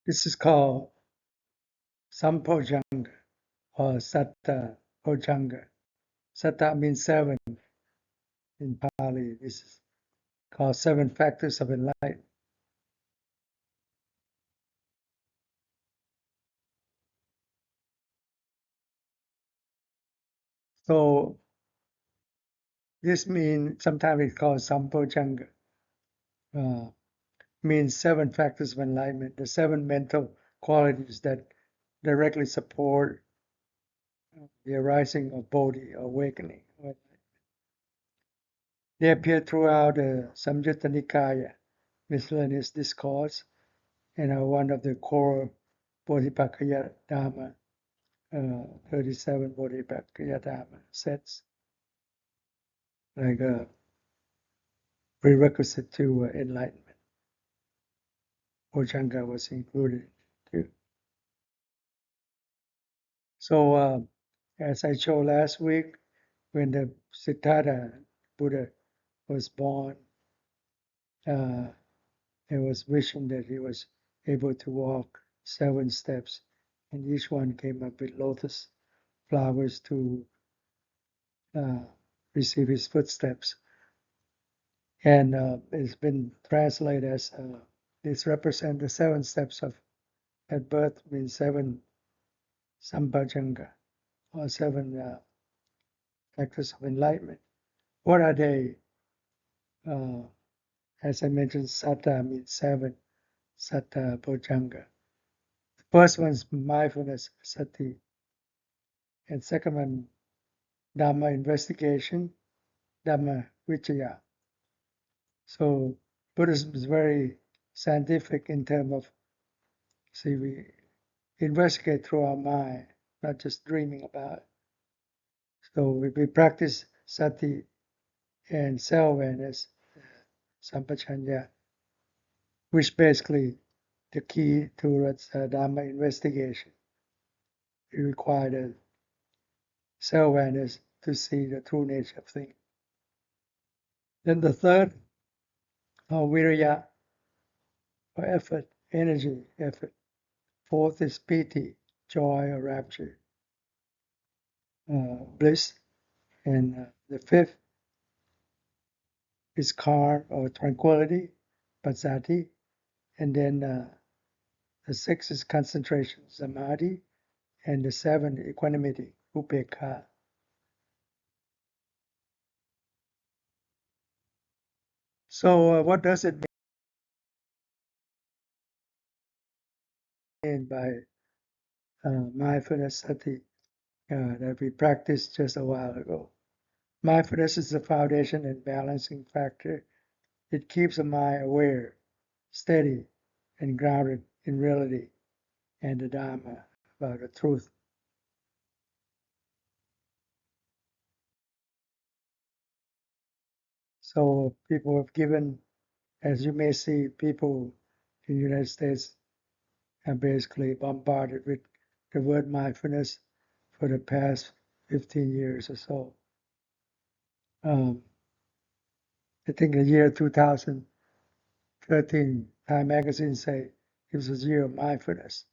This is called Bojjhaṅgā or Satta Bojjhaṅgā. Satta means seven in Pali. This is called seven factors of enlightenment. So this means, sometimes it's called Bojjhaṅgā, means seven factors of enlightenment, the seven mental qualities that directly support the arising of bodhi, awakening. They appear throughout the Saṁyutta Nikāya, Miscellaneous Discourse, and are one of the core bodhipakkhiya-dhamma, 37 bodhipakkhiya-dhamma sets, like a prerequisite to enlightenment. Bojjhaṅgā was included too. So, as I showed last week, when the Siddhartha Buddha was born, it was wishing that he was able to walk 7 steps, and each one came up with lotus flowers to receive his footsteps. And it's been translated as this represents the 7 steps of at birth, means 7 Saṁbhajanga, or 7 factors of enlightenment. What are they? As I mentioned, Satta means 7, Satta Bojjhaṅgā. The first one is mindfulness, sati, and second one, Dhamma investigation, Dhamma vicaya. So Buddhism is very scientific in terms of, see, we investigate through our mind, not just dreaming about it. So we practice sati and self-awareness, sampajanya, which basically the key towards Dhamma investigation. We require the self-awareness to see the true nature of things. Then the third, viriya, or effort, energy, effort. Fourth is pīti, joy or rapture, bliss. And the fifth is calm or tranquility, passaddhi. And then the sixth is concentration, samādhi. And the seventh, equanimity, upekkhā. So what does it mean by mindfulness sati that we practiced just a while ago? Mindfulness is the foundation and balancing factor. It keeps the mind aware, steady, and grounded in reality and the Dhamma, about the truth. So people have given, as you may see, people in the United States are basically bombarded with the word mindfulness for the past 15 years or so. I think the year 2013, Time Magazine say it was a year of mindfulness.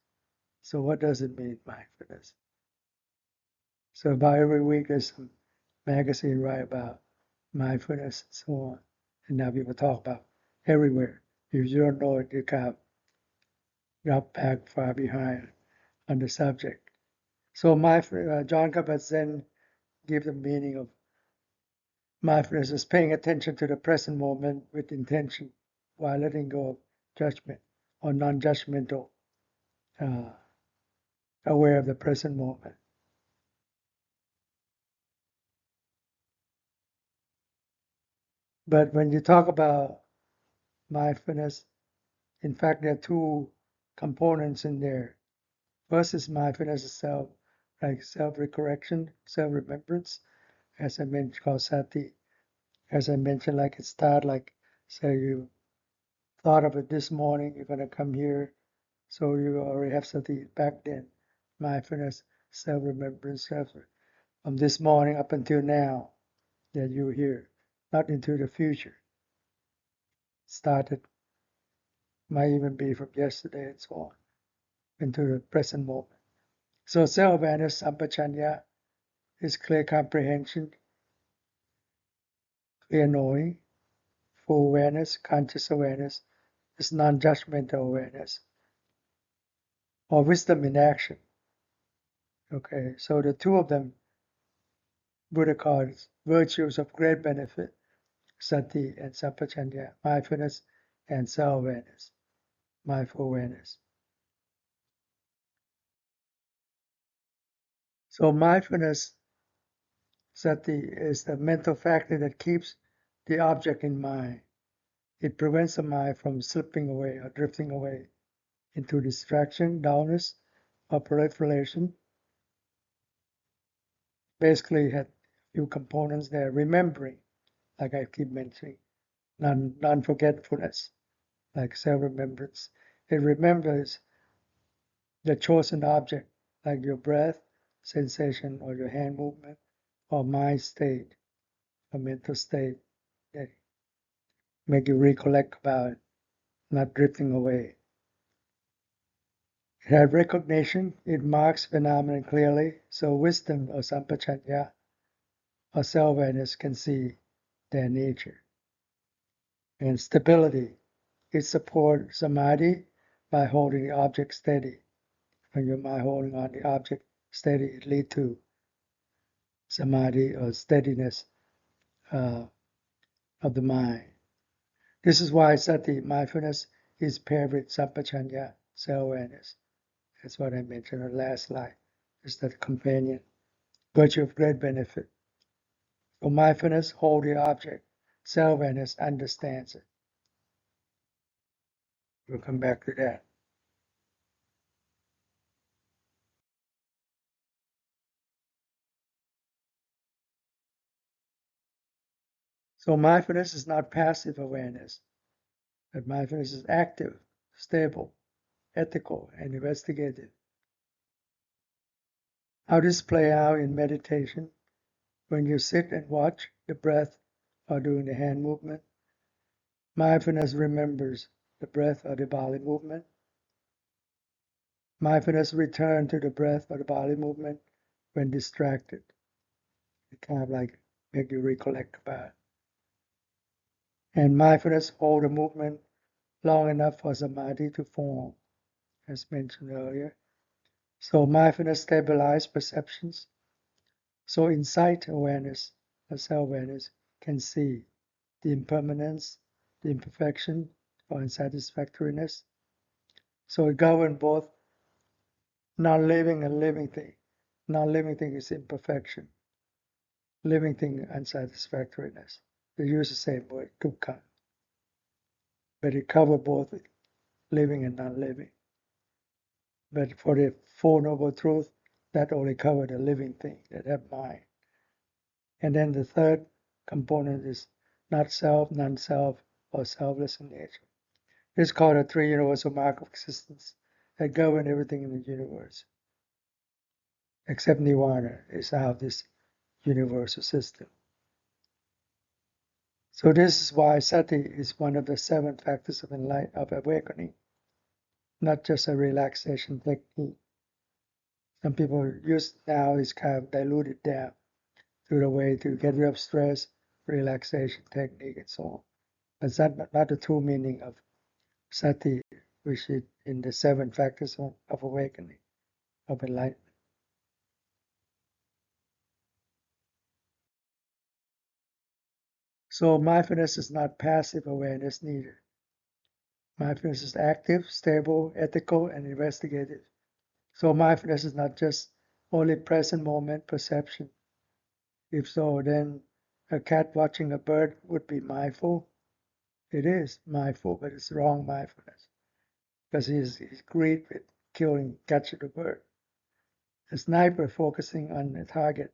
So what does it mean, mindfulness? So about every week there's some magazine write about mindfulness and so on. And now people talk about everywhere. If you don't know it, you got back far behind on the subject. So John Kabat-Zinn gave the meaning of mindfulness as paying attention to the present moment with intention while letting go of judgment or non-judgmental, aware of the present moment. But when you talk about mindfulness, in fact, there are 2 components in there. First is mindfulness itself, like self-recollection, self-remembrance, as I mentioned, called sati. As I mentioned, like it started, like, say you thought of it this morning, you're going to come here, so you already have sati back then. Mindfulness, self-remembrance, from this morning up until now that you're here, not into the future. Started, might even be from yesterday and so on. into the present moment. So self-awareness, sampajanya, is clear comprehension, clear knowing. Full awareness, conscious awareness, is non-judgmental awareness, or wisdom in action. Okay, so the two of them, Buddha calls virtues of great benefit, sati and sampajanya, mindfulness and self-awareness, mindful awareness. So mindfulness, sati, is the mental factor that keeps the object in mind. It prevents the mind from slipping away or drifting away into distraction, dullness, or proliferation. Basically, had a few components there. Remembering, like I keep mentioning, non-forgetfulness, like self-remembrance. It remembers the chosen object, like your breath, sensation, or your hand movement, or mind state, or mental state that make you recollect about it, not drifting away. It had recognition, it marks phenomenon clearly, so wisdom or sampajanya or self-awareness can see their nature. And stability, it supports samadhi by holding the object steady. When your mind holding on the object steady, it leads to samadhi or steadiness of the mind. This is why sati, mindfulness, is paired with sampajanya, self-awareness. That's what I mentioned in the last slide. It's that companion, virtue of great benefit. So mindfulness holds the object, self-awareness understands it. We'll come back to that. So mindfulness is not passive awareness, but mindfulness is active, stable, ethical, and investigative. How does play out in meditation? When you sit and watch the breath or doing the hand movement, mindfulness remembers the breath or the body movement. Mindfulness returns to the breath or the body movement when distracted. It kind of like make you recollect about it. And mindfulness hold the movement long enough for samadhi to form, as mentioned earlier. So mindfulness stabilizes perceptions. So insight awareness or self-awareness can see the impermanence, the imperfection, or unsatisfactoriness. So it governs both non-living and living thing. Non-living thing is imperfection. Living thing unsatisfactoriness. They use the same word, dukkha. But it covers both living and non-living. But for the Four Noble Truths, that only covers the living thing that have mind. And then the third component is not self, non-self, or selfless in nature. This is called a three universal mark of existence that govern everything in the universe. Except nirvana is out of this universal system. So this is why sati is one of the 7 factors of awakening, not just a relaxation technique. Some people use now is kind of diluted down to the way to get rid of stress, relaxation technique, and so on. But that's not the true meaning of sati, which is in the 7 factors of awakening, of enlightenment. So mindfulness is not passive awareness neither. Mindfulness is active, stable, ethical, and investigative. So mindfulness is not just only present moment perception. If so, then a cat watching a bird would be mindful. It is mindful, but it's wrong mindfulness because he's greed with killing, catching the bird. A sniper focusing on the target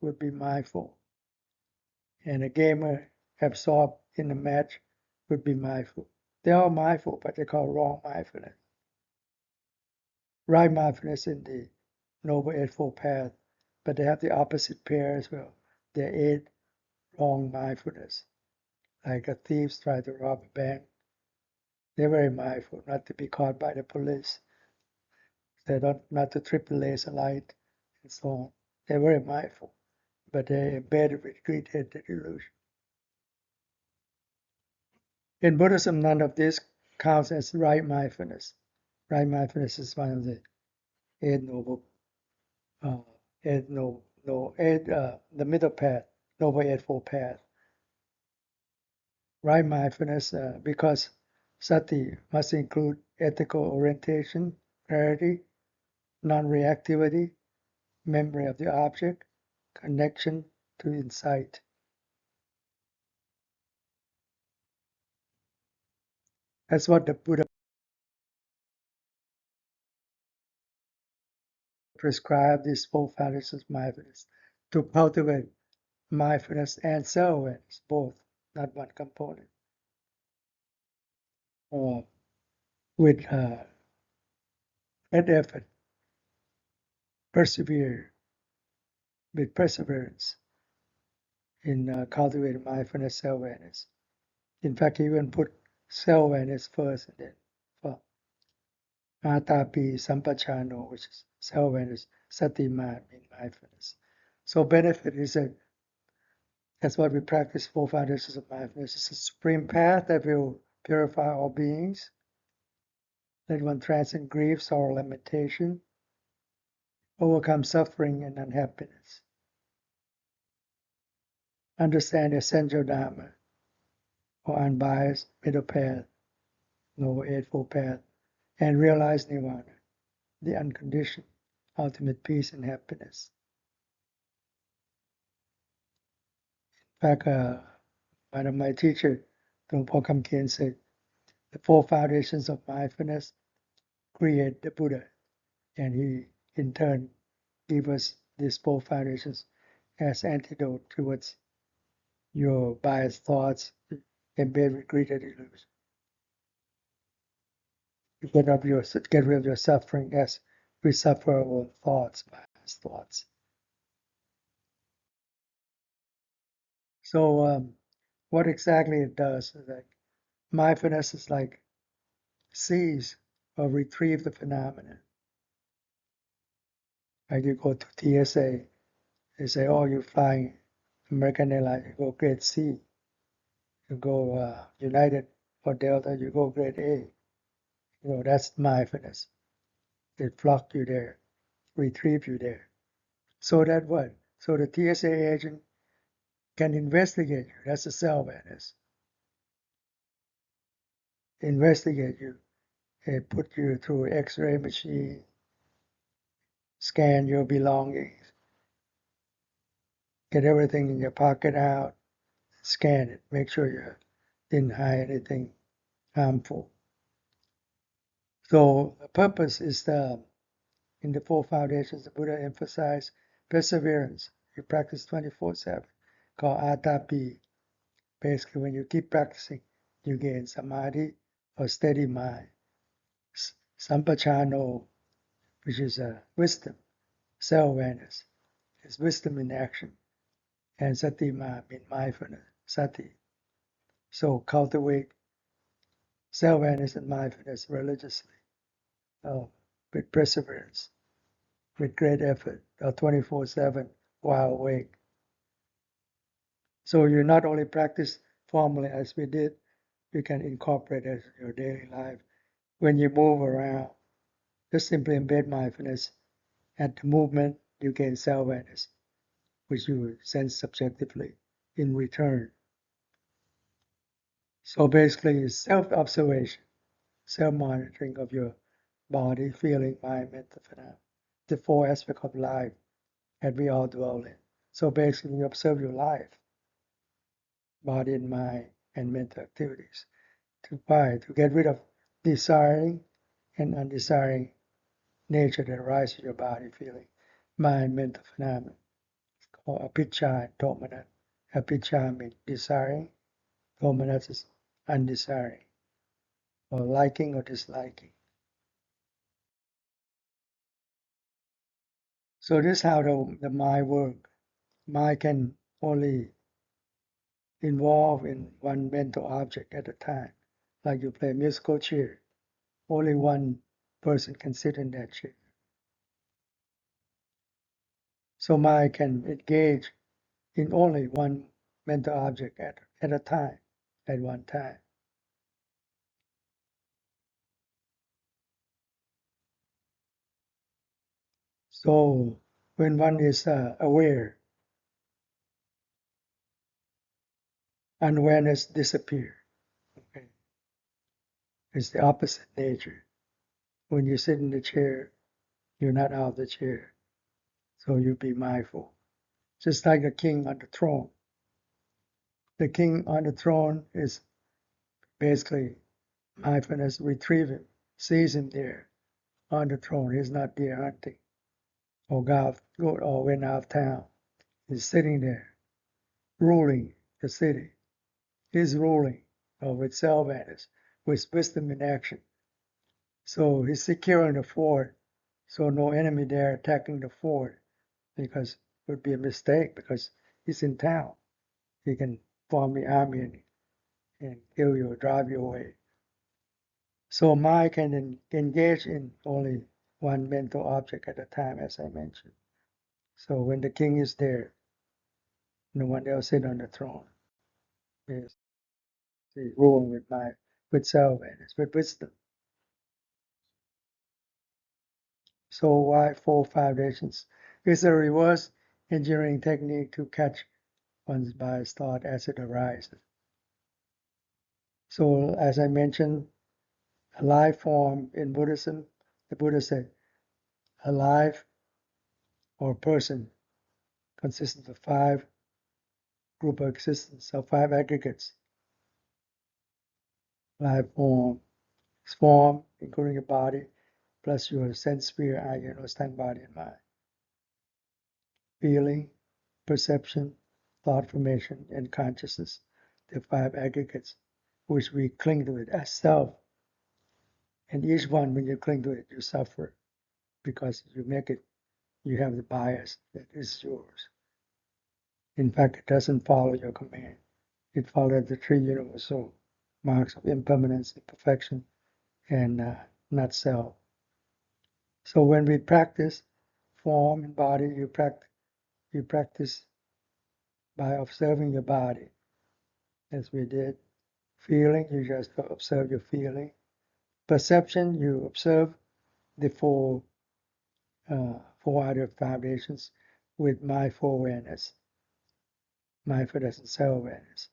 would be mindful, and a gamer absorbed in the match would be mindful. They're all mindful, but they're called wrong mindfulness. Right mindfulness in the Noble Eightfold Path, but they have the opposite pair as well. They're eight wrong mindfulness. Like a thief trying to rob a bank, they're very mindful not to be caught by the police. They don't not to trip the laser light and so on. They're very mindful, but they're embedded with greed-headed illusion. In Buddhism, none of this counts as right mindfulness. Right mindfulness is one of the Eight Noble, the middle path, Noble Eightfold Path. Right mindfulness, because sati must include ethical orientation, clarity, non-reactivity, memory of the object, connection to insight. That's what the Buddha prescribed, these four foundations of mindfulness, to cultivate mindfulness and self-awareness, both, not one component. With great effort, persevere with perseverance in cultivating mindfulness, self-awareness. In fact, he even put self-awareness first and then for atapi sampachano, which is self-awareness, sati mindfulness. So benefit is that that's what we practice, four foundations of mindfulness. It's a supreme path that will purify all beings, let one transcend grief, sorrow, lamentation, overcome suffering and unhappiness, understand essential Dhamma, or unbiased middle path, Noble Eightfold Path, and realize Nirvana, the unconditioned ultimate peace and happiness. In fact, one of my teachers, Dong Po Kam Kien, said, the four foundations of mindfulness create the Buddha, and he, in turn, gave us these four foundations as antidote towards your biased thoughts embedded with greed and illusion. You get rid of your suffering as we suffer our own thoughts, biased thoughts. So what exactly it does is like mindfulness is like seize or retrieve the phenomenon. Like you go to TSA, they say, oh, you're flying American Airlines, you go grade C. You go United or Delta, you go grade A. That's mindfulness. It flock you there, retrieve you there. So that what? So the TSA agent can investigate you. That's the self-awareness. Investigate you. They put you through an X-ray machine, scan your belongings, get everything in your pocket out, scan it, make sure you didn't hide anything harmful. So the purpose is in the four foundations, the Buddha emphasized perseverance. You practice 24/7, called atapi. Basically, when you keep practicing, you gain samādhi or steady mind. Sampachano, which is wisdom, self-awareness, is wisdom in action. And sati means mindfulness, sati. So cultivate self-awareness and mindfulness religiously, with perseverance, with great effort, 24/7 while awake. So you not only practice formally as we did, you can incorporate it in your daily life. When you move around, just simply embed mindfulness. At the movement, you gain self-awareness, which you sense subjectively in return. So basically, it's self-observation, self-monitoring of your body, feeling, mind, mental phenomena, the four aspects of life that we all dwell in. So basically, you observe your life, body and mind, and mental activities to get rid of desiring and undesiring nature that arises in your body, feeling, mind, mental phenomena, called apicca and dominant. Apicca means desiring, dominant is undesiring, or liking or disliking. So this is how the mind works. Mind can only involve in one mental object at a time. Like you play musical chair, only one person can sit in that chair. So mind can engage in only one mental object at a time, at one time. So when one is aware, unawareness disappears. Okay? It's the opposite nature. When you sit in the chair, you're not out of the chair. So you be mindful. Just like the king on the throne. The king on the throne is basically mindfulness, retrieve him, sees him there on the throne. He's not there hunting or went out of town. He's sitting there, ruling the city. He's ruling with self-awareness, with wisdom in action. So he's securing the fort, so no enemy there attacking the fort, because it would be a mistake, because he's in town. He can form the army and kill you or drive you away. So mind can engage in only one mental object at a time, as I mentioned. So when the king is there, no one else sit on the throne. He's ruling with self-awareness, with wisdom. So why 4 foundations? It's a reverse engineering technique to catch one's biased thought as it arises. So as I mentioned, a life form in Buddhism, the Buddha said, a life or person consists of 5 group of existence, of 5 aggregates. Life form is form, including your body, plus your sense sphere, eye, understand body and mind. Feeling, perception, thought formation, and consciousness, the 5 aggregates, which we cling to it as self. And each one, when you cling to it, you suffer, because you have the bias that is yours. In fact, it doesn't follow your command. It follows the 3 universal marks of impermanence, imperfection, and not self. So when we practice form and body, you practice by observing your body, as we did. Feeling, you just observe your feeling. Perception, you observe the 4 other foundations with mindful awareness, mindfulness and self-awareness.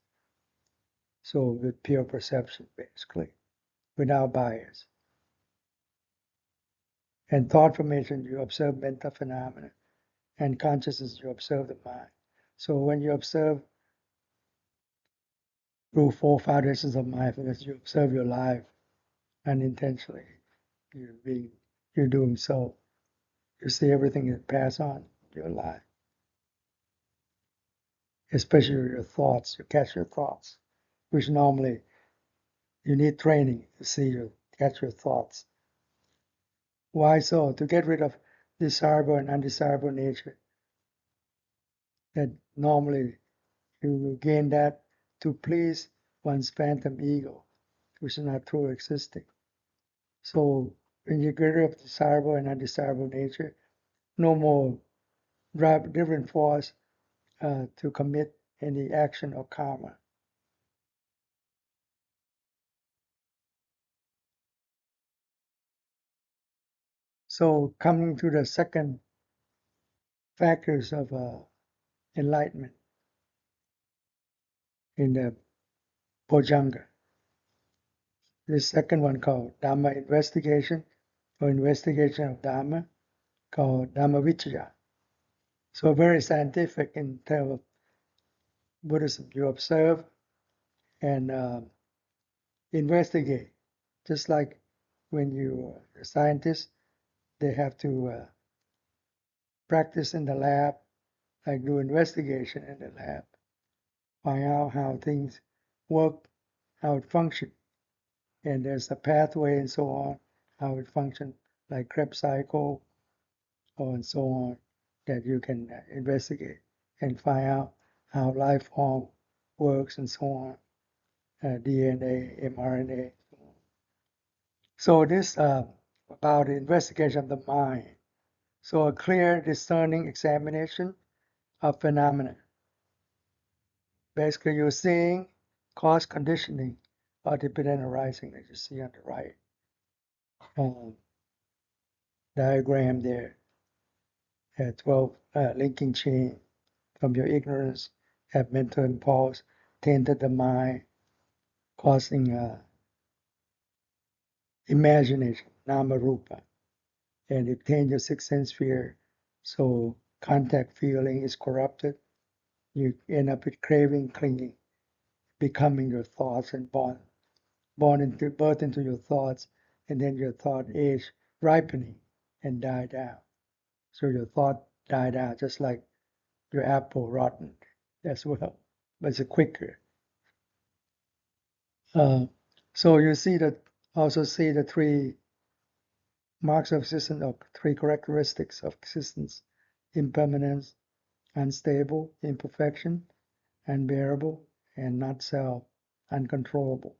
So with pure perception, basically, without bias. And thought formation, you observe mental phenomena, and consciousness, you observe the mind. So when you observe through 4 foundations of mindfulness, you observe your life unintentionally. You're doing so. You see everything that pass on in your life, especially your thoughts. You catch your thoughts, which normally you need training to catch your thoughts. Why so? To get rid of desirable and undesirable nature. That normally you gain that to please one's phantom ego, which is not true existing. So when you get rid of desirable and undesirable nature, no more different force to commit any action or karma. So coming to the second factors of enlightenment in the Bojjhaṅgā. The second one called Dhamma investigation, or investigation of Dhamma, called Dhamma vicaya. So very scientific in terms of Buddhism. You observe and investigate, just like when you a scientist, they have to practice in the lab, like do investigation in the lab, find out how things work, how it functions. And there's a pathway and so on, how it functions, like Krebs cycle, and so on, that you can investigate and find out how life form works and so on, DNA, mRNA. So this about the investigation of the mind. So a clear, discerning examination of phenomena. Basically, you're seeing cause conditioning or dependent arising that you see on the right diagram there. 12 linking chain from your ignorance have mental impulse, tainted the mind, causing imagination, nama rupa, and it taints your sixth sense sphere. So contact feeling is corrupted. You end up with craving, clinging, becoming your thoughts and birth into your thoughts, and then your thought age ripening and die down. So your thought died out, just like your apple rotten as well, but it's quicker. So you see that also see the three marks of existence, or three characteristics of existence: impermanence, unstable, imperfection, unbearable, and not self, uncontrollable.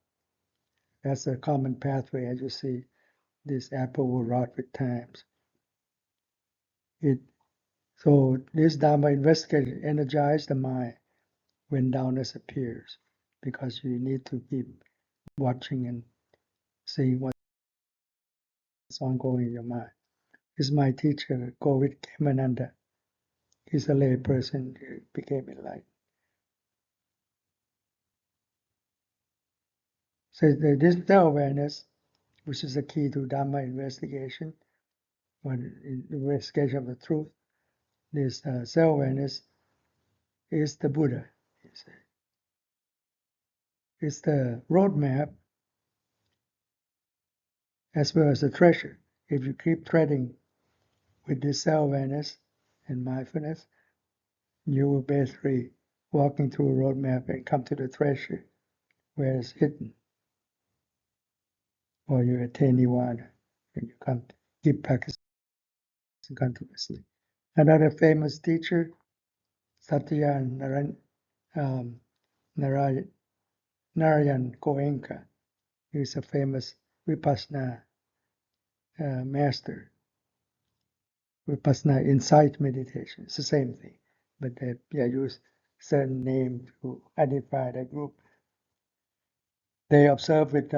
That's a common pathway, as you see. This apple will rot with times. So this Dhamma investigation energizes the mind when downness appears, because you need to keep watching and seeing what's ongoing in your mind. This is my teacher, Govit Kemananda. He's a lay person who became enlightened. So this awareness, which is the key to Dhamma investigation, or investigation of the truth, this self-awareness is the Buddha. It's the roadmap as well as the treasure. If you keep treading with this self-awareness and mindfulness, you will basically walking through a roadmap and come to the treasure where it's hidden, or you attain nirvana and you come to keep practicing continuously. Another famous teacher, Satya Narayan Goenka, he's a famous vipassana master. Vipassana insight meditation. It's the same thing, but they use certain name to identify that group. They observe with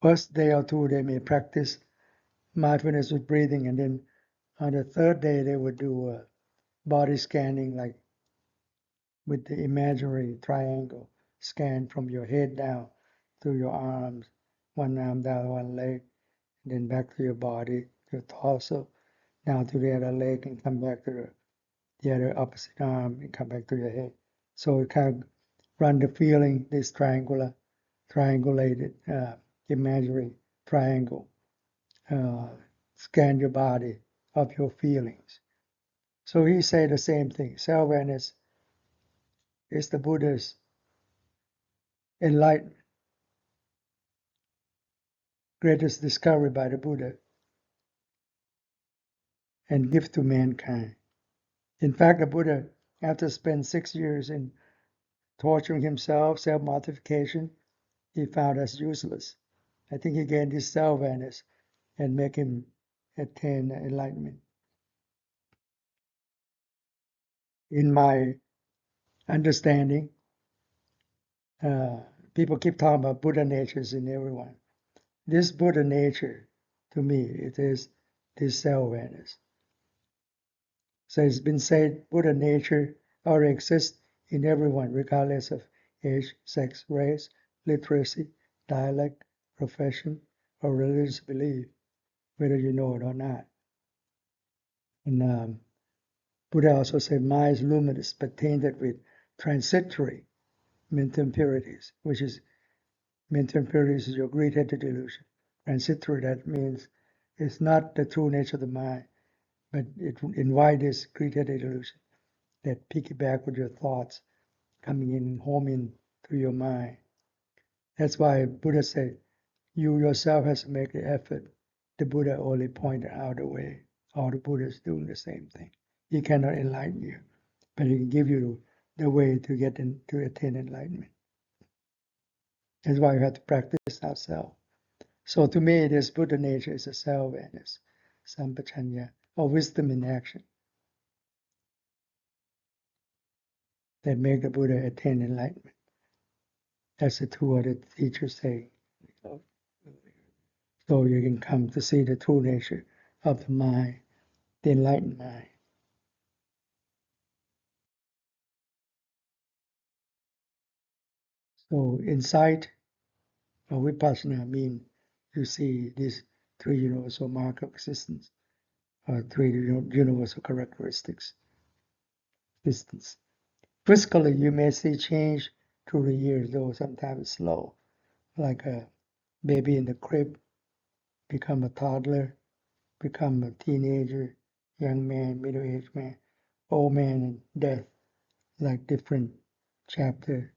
first day or two they may practice mindfulness with breathing, and then on the third day they would do body scanning, like with the imaginary triangle scan from your head down through your arms, one arm down one leg, and then back to your body, your torso, down to the other leg, and come back to the other opposite arm, and come back to your head. So it kind of run the feeling, this triangulated imaginary triangle, scan your body of your feelings. So he said the same thing. Self-awareness is the Buddha's enlightenment, greatest discovery by the Buddha, and gift to mankind. In fact, the Buddha, after spending 6 years in torturing himself, self-mortification, he found us useless. I think he gained his self-awareness and make him attain enlightenment. In my understanding, people keep talking about Buddha natures in everyone. This Buddha nature, to me, it is this self-awareness. So it's been said Buddha nature already exists in everyone, regardless of age, sex, race, literacy, dialect, profession, or religious belief, whether you know it or not. And Buddha also said, mind is luminous, but tainted with transitory mental impurities, which is mental impurities is your greed-headed delusion. Transitory, that means it's not the true nature of the mind, but it invites this greed-headed delusion that piggyback with your thoughts coming in, homing through your mind. That's why Buddha said, you yourself has to make the effort. The Buddha only pointed out the way. All the Buddhas doing the same thing. He cannot enlighten you, but he can give you the way to get to attain enlightenment. That's why you have to practice ourselves. So to me, this Buddha nature is a self-awareness, sampajanya, or wisdom in action, that make the Buddha attain enlightenment. That's the two other teachers say. So you can come to see the true nature of the mind, the enlightened mind. So insight or vipassana mean you see these three universal marks of existence, or three universal characteristics. Existence. Physically, you may see change through the years, though sometimes it's slow, like a baby in the crib, become a toddler, become a teenager, young man, middle-aged man, old man, and death, like different chapter,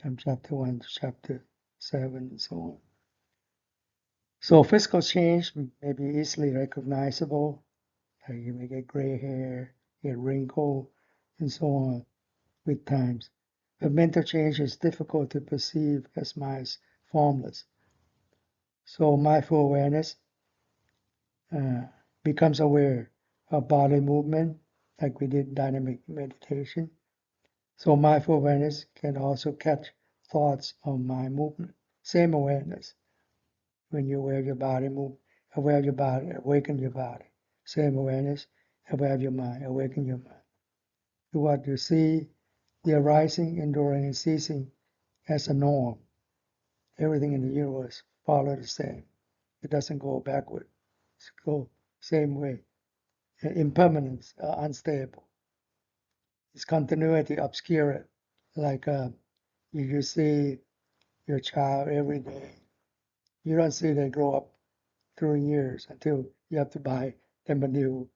from chapter 1 to chapter 7, and so on. So physical change may be easily recognizable, like you may get gray hair, get wrinkle, and so on with times. But mental change is difficult to perceive as mind is formless. So mindful awareness becomes aware of body movement, like we did dynamic meditation. So mindful awareness can also catch thoughts on mind movement. Same awareness. When you're aware of your body move, aware of your body, awaken your body. Same awareness, aware of your mind, awaken your mind. To what you see, the arising, enduring, and ceasing as a norm. Everything in the universe follow the same. It doesn't go backward. It goes same way. Impermanence, unstable. It's continuity obscure. Like you see your child every day. You don't see they grow up through years until you have to buy them a new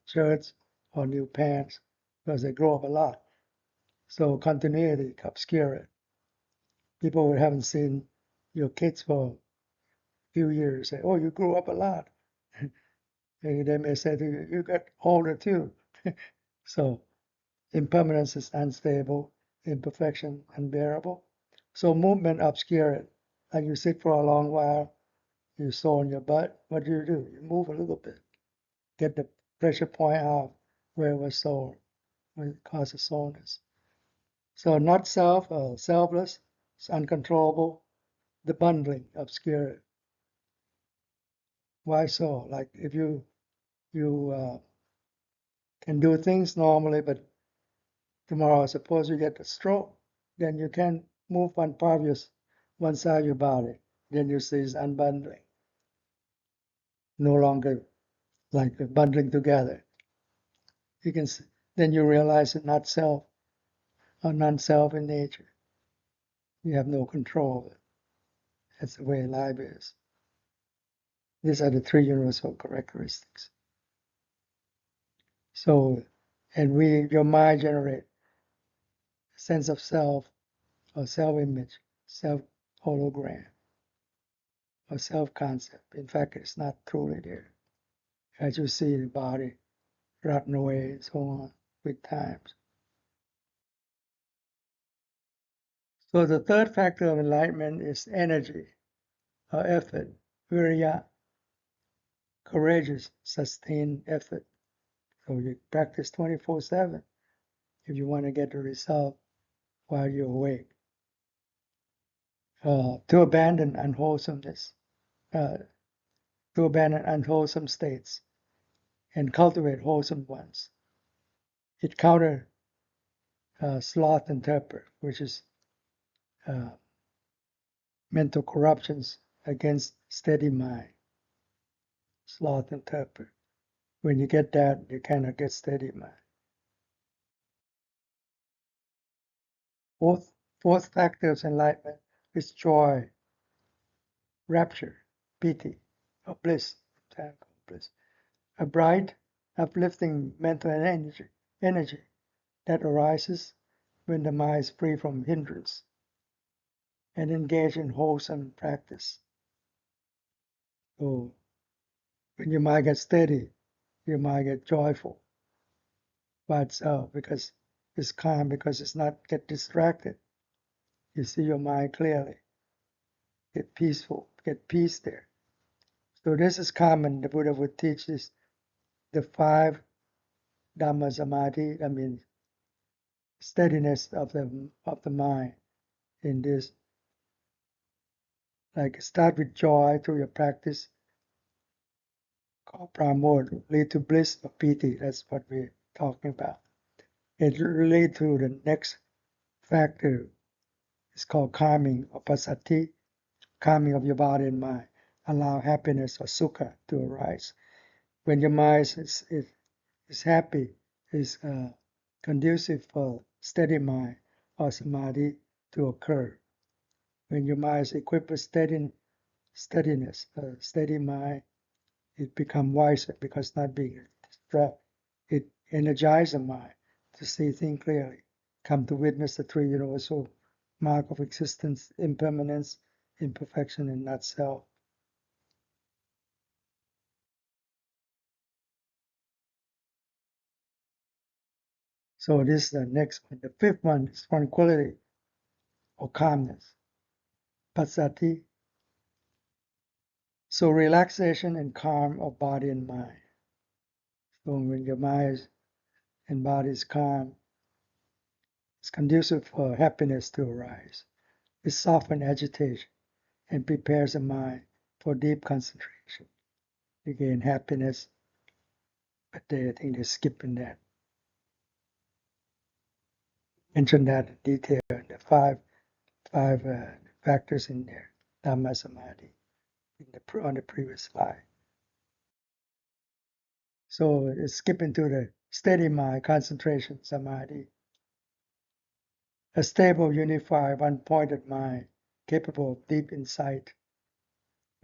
shirts or new pants because they grow up a lot. So continuity obscure. People who haven't seen your kids for a few years say, "Oh, you grew up a lot." And they may say to you, "You got older too." So impermanence is unstable, imperfection unbearable. So movement obscure it. Like you sit for a long while, you sore in your butt. What do? You move a little bit, get the pressure point out where it was sore, where it causes soreness. So not self, selfless, it's uncontrollable. The bundling obscure it. Why so? Like if you can do things normally, but tomorrow suppose you get a stroke, then you can move one part of one side of your body. Then you see it's unbundling. No longer like bundling together. You can then you realize it's not self or non-self in nature. You have no control of it. That's the way life is. These are the three universal characteristics. So, and your mind generate a sense of self or self-image, self-hologram, or self-concept. In fact, it's not truly there. As you see the body rotting away and so on with times. So the third factor of enlightenment is energy or effort, viriya, courageous, sustained effort. So you practice 24/7 if you want to get the result while you're awake. To abandon unwholesomeness, to abandon unwholesome states and cultivate wholesome ones. It counter sloth and torpor, which is mental corruptions against steady mind. Sloth and torpor. When you get that, you cannot get steady mind. Fourth factor of enlightenment is joy, rapture, pīti, or bliss, bliss. A bright, uplifting mental energy that arises when the mind is free from hindrance and engaged in wholesome practice. So when your mind gets steady, your mind gets joyful by itself because it's calm, because it's not get distracted. You see your mind clearly, get peaceful, get peace there. So this is common. The Buddha would teach this, the 5 Dhamma Samadhi, I mean steadiness of the mind in this. Like start with joy through your practice, called pramod, lead to bliss of pīti. That's what we're talking about. It lead to the next factor. It's called calming or passaddhi, calming of your body and mind. Allow happiness or sukha to arise. When your mind is happy, is conducive for steady mind or samadhi to occur. When your mind is equipped with steadiness, steady mind, it becomes wiser because not being distracted. It energizes the mind to see things clearly, come to witness the 3 universal mark of existence: impermanence, imperfection, and not self. So this is the next one. The 5th one is tranquility or calmness, passaddhi. So relaxation and calm of body and mind. So when your mind and body is calm, it's conducive for happiness to arise. It softens agitation and prepares the mind for deep concentration. Again, happiness, but I think they're skipping that. Mention that in detail in the five factors in there, Dhamma Samadhi, on the previous slide. So it's skipping to the steady mind, concentration, Samadhi. A stable, unified, one-pointed mind, capable of deep insight.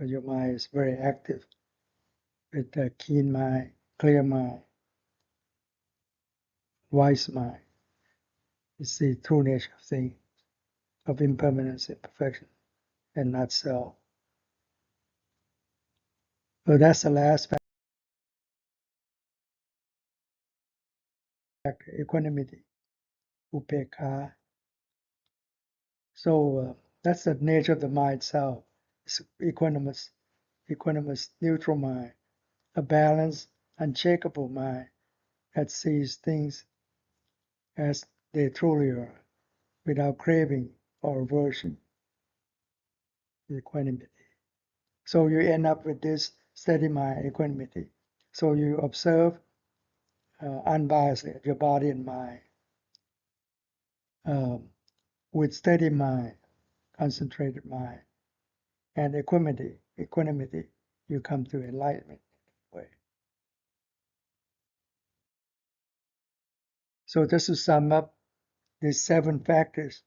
Your mind is very active with a keen mind, clear mind, wise mind. It's the true nature of things, of impermanence, imperfection, and not self. So that's the last factor, equanimity, upekkhā. So that's the nature of the mind itself. It's equanimous, neutral mind, a balanced, unshakable mind that sees things as they truly are, without craving or aversion, equanimity. So you end up with this steady mind, equanimity. So you observe unbiasedly your body and mind with steady mind, concentrated mind, and equanimity, you come to enlightenment way. So just to sum up these 7 factors,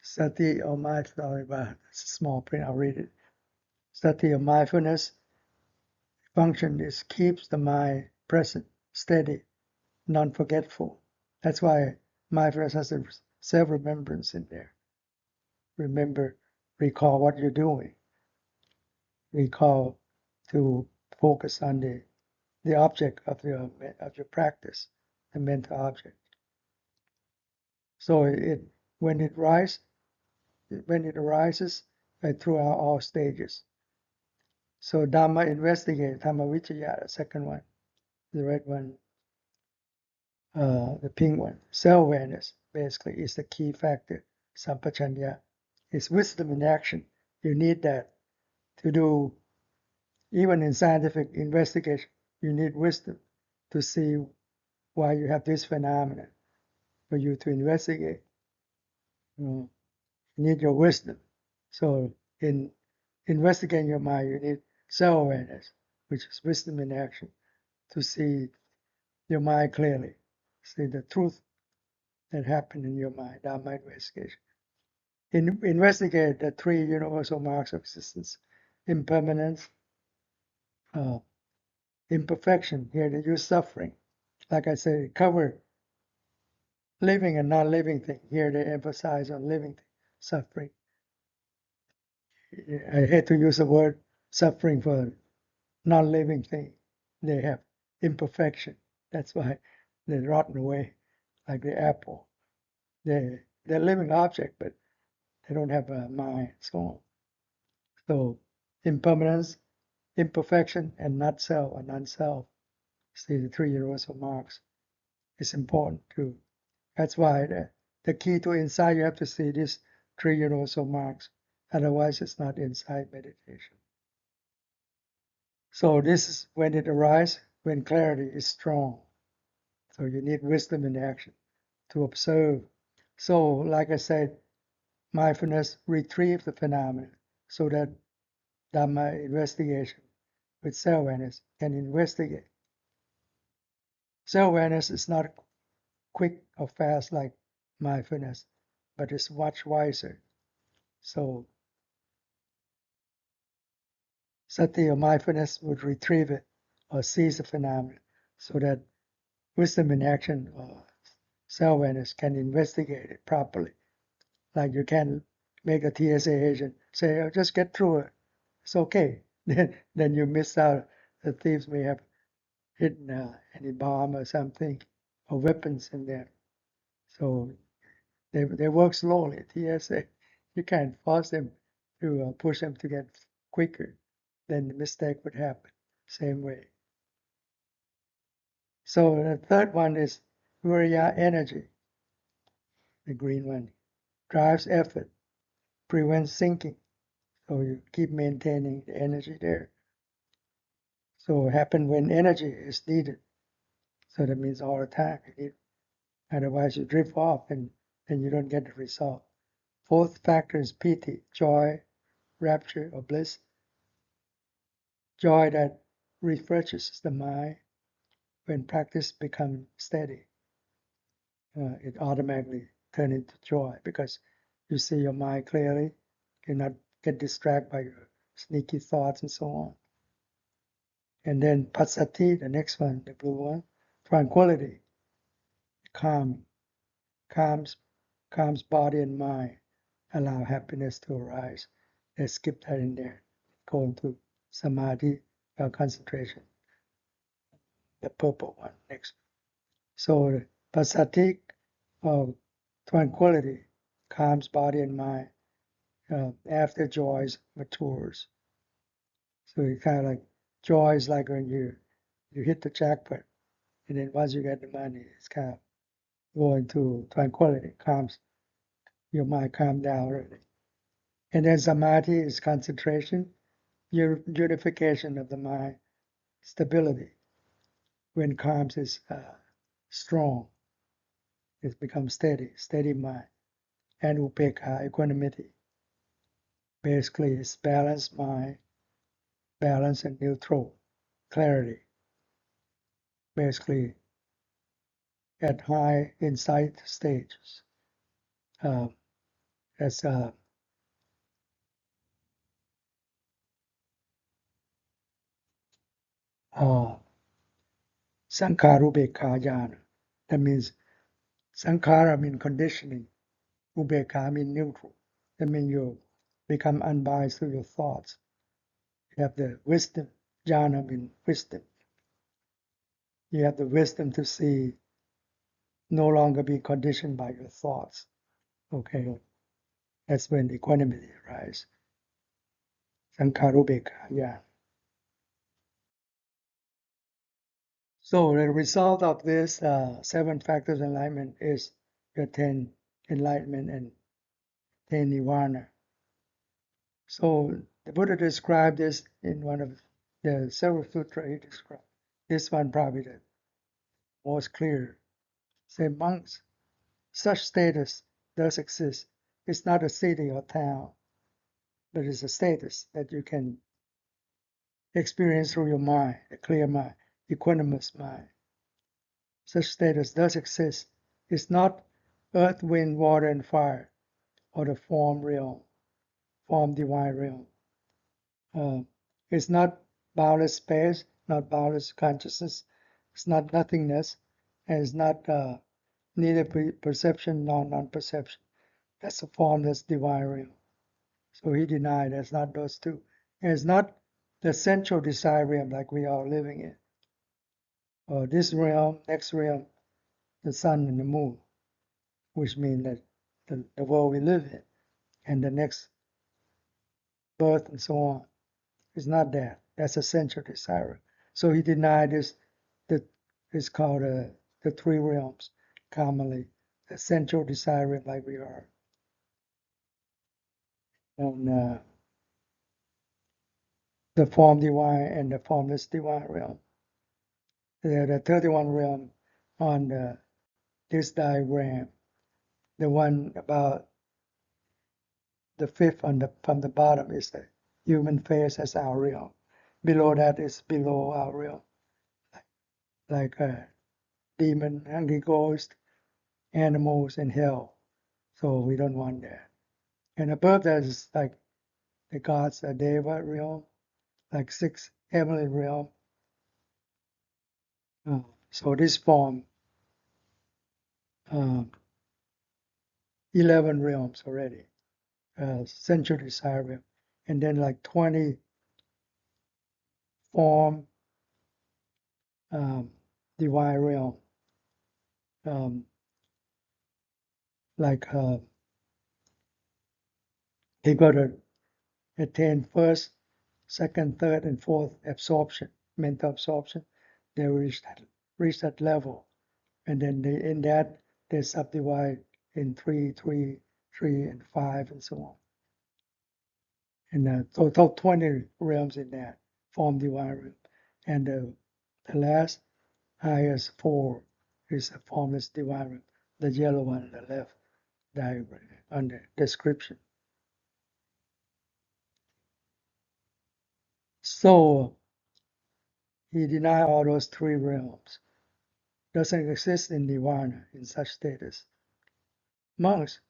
sati or mindfulness, it's a small print, I'll read it. Sati or mindfulness function is keeps the mind present, steady, non-forgetful. That's why mindfulness has a self-remembrance in there. Remember, recall what you're doing. Recall to focus on the object of your practice, the mental object. So when it arises throughout all stages. So Dhamma investigate, Dhamma vicaya, the second one, the red one, the pink one. Self-awareness basically is the key factor. Sampajanya is wisdom in action. You need that to do, even in scientific investigation, you need wisdom to see why you have this phenomenon. For you to investigate, you need your wisdom. So in investigating your mind, you need self-awareness, which is wisdom in action, to see your mind clearly, see the truth that happened in your mind, Dhamma investigation. Investigate the 3 universal marks of existence: impermanence, imperfection. Here they use suffering. Like I said, cover living and non-living thing. Here they emphasize on living thing, suffering. I hate to use the word suffering for non-living thing. They have imperfection. That's why they're rotten away, like the apple. They're living object, but they don't have a mind, so on. So impermanence, imperfection, and not self or non-self. See, the three universal marks is important too. That's why the key to insight, you have to see these three universal marks. Otherwise, it's not insight meditation. So this is when it arises, when clarity is strong. So you need wisdom in action to observe. So, like I said, mindfulness retrieves the phenomena so that Dhamma investigation with self-awareness can investigate. Self-awareness is not quick or fast like mindfulness, but it's much wiser. So sati or mindfulness would retrieve it or seize the phenomenon so that wisdom in action or self-awareness can investigate it properly. Like you can make a TSA agent say, oh, just get through it. It's okay. Then you miss out. The thieves may have hidden any bomb or something or weapons in there. So they work slowly. TSA, you can't force them to push them to get quicker. Then the mistake would happen. Same way. So the third one is viriya, energy. The green one drives effort, prevents sinking. So you keep maintaining the energy there. So it happens when energy is needed. So that means all the time you need. Otherwise you drift off and then you don't get the result. Fourth factor is pīti, joy, rapture, or bliss. Joy that refreshes the mind. When practice becomes steady, it automatically turns into joy because you see your mind clearly. You not get distracted by your sneaky thoughts and so on. And then passaddhi, the next one, the blue one, tranquility, calm, calms body and mind, allow happiness to arise. Let's skip that in there. Go into samādhi, concentration. The purple one next. So passaddhi, tranquility, calms body and mind after joys matures. So you kind of like joy is like when you hit the jackpot, and then once you get the money, it's kind of going to tranquility, calms your mind, calm down already. And then samādhi is concentration, unification of the mind, stability. When calms is strong, it becomes steady mind. And upekkhā, equanimity. Basically, it's balanced mind, balance and neutral, clarity. Basically, at high insight stages. That's sankhara upekkhā jhana. That means sankhara means conditioning, upekkhā means neutral. That means you become unbiased through your thoughts. You have the wisdom, jhana means wisdom. You have the wisdom to see, no longer be conditioned by your thoughts. Okay, that's when equanimity arises. Sankhara upekkhā, yeah. So the result of this 7 factors of enlightenment is you attain enlightenment and attain nirvana. So the Buddha described this in one of the several sutras he described. This one probably the most clear. Say, monks, such status does exist. It's not a city or town, but it's a status that you can experience through your mind, a clear mind, equanimous mind. Such status does exist. It's not earth, wind, water, and fire, or the form realm, form divine realm. It's not boundless space, not boundless consciousness. It's not nothingness, and it's not neither perception nor non-perception. That's a form that's divine realm. So he denied it's not those two. And it's not the central desire realm like we are living in. Or this realm, next realm, the sun and the moon, which mean that the world we live in, and the next birth and so on. It's not that. That's essential desire. So he denied this. That is called the three realms commonly. Essential desire, like we are, and the form divine and the formless divine realm. The 31 realm on this diagram. The one about the fifth from the bottom is the human face as our realm. Below that is below our realm, like demon, hungry ghost, animals, and hell. So we don't want that. And above that is like the gods, the Deva realm, like six heavenly realm. So this form 11 realms already, sensual desire realm, and then like 20 form divine realm, like they got to attain first, second, third, and fourth absorption, mental absorption. They reach that level, and then in that they subdivide in 3, 3, 3, and 5, and so on. And total 20 realms in that form divine realm, and the last highest 4 is a formless divine realm, the yellow one on the left diagram on the description. So he denied all those 3 realms. Doesn't exist in nirvana in such status. Monks,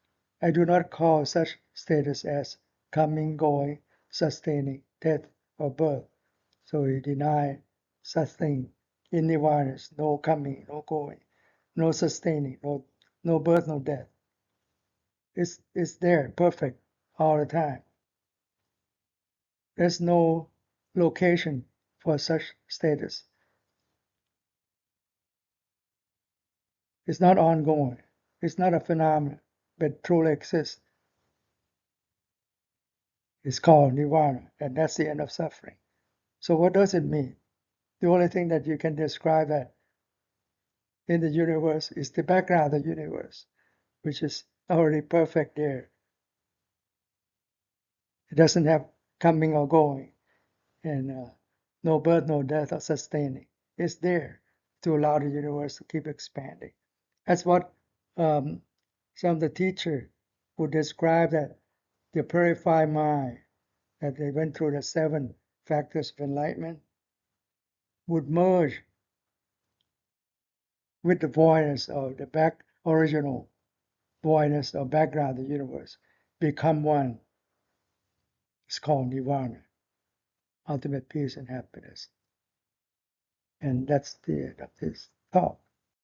I do not call such status as coming, going, sustaining, death, or birth. So he denied such thing. In nirvana, no coming, no going, no sustaining, no birth, no death. It's there, perfect, all the time. There's no location for such status. It's not ongoing. It's not a phenomenon, but truly exists. It's called nirvana, and that's the end of suffering. So what does it mean? The only thing that you can describe that in the universe is the background of the universe, which is already perfect there. It doesn't have coming or going, and no birth, no death, or sustaining. It's there to allow the universe to keep expanding. That's what some of the teachers would describe that the purified mind, that they went through the 7 factors of enlightenment, would merge with the voidness of the original voidness or background of the universe, become one. It's called nirvana, ultimate peace and happiness. And that's the end of this talk.